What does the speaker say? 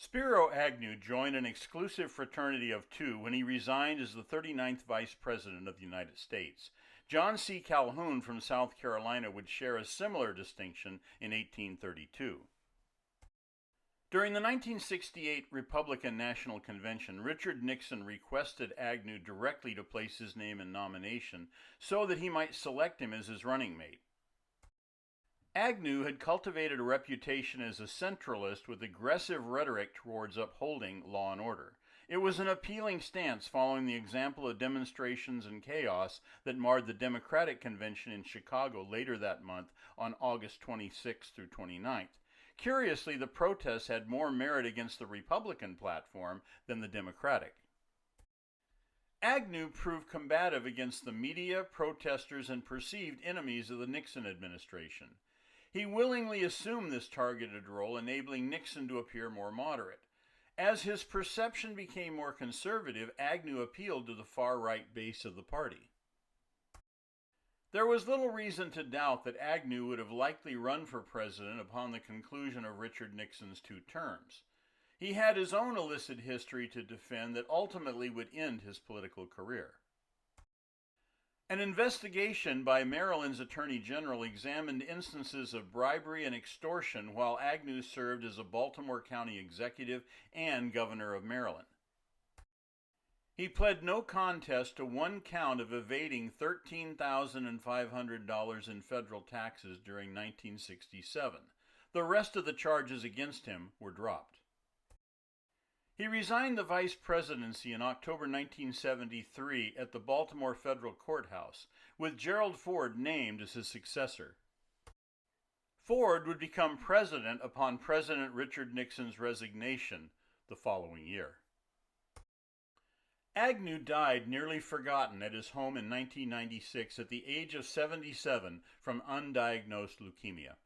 Spiro Agnew joined an exclusive fraternity of two when he resigned as the 39th Vice President of the United States. John C. Calhoun from South Carolina would share a similar distinction in 1832. During the 1968 Republican National Convention, Richard Nixon requested Agnew directly to place his name in nomination so that he might select him as his running mate. Agnew had cultivated a reputation as a centralist with aggressive rhetoric towards upholding law and order. It was an appealing stance following the example of demonstrations and chaos that marred the Democratic Convention in Chicago later that month on August 26 through 29th. Curiously, the protests had more merit against the Republican platform than the Democratic. Agnew proved combative against the media, protesters, and perceived enemies of the Nixon administration. He willingly assumed this targeted role, enabling Nixon to appear more moderate. As his perception became more conservative, Agnew appealed to the far-right base of the party. There was little reason to doubt that Agnew would have likely run for president upon the conclusion of Richard Nixon's two terms. He had his own illicit history to defend that ultimately would end his political career. An investigation by Maryland's Attorney General examined instances of bribery and extortion while Agnew served as a Baltimore County executive and governor of Maryland. He pled no contest to one count of evading $13,500 in federal taxes during 1967. The rest of the charges against him were dropped. He resigned the vice presidency in October 1973 at the Baltimore Federal Courthouse, with Gerald Ford named as his successor. Ford would become president upon President Richard Nixon's resignation the following year. Agnew died nearly forgotten at his home in 1996 at the age of 77 from undiagnosed leukemia.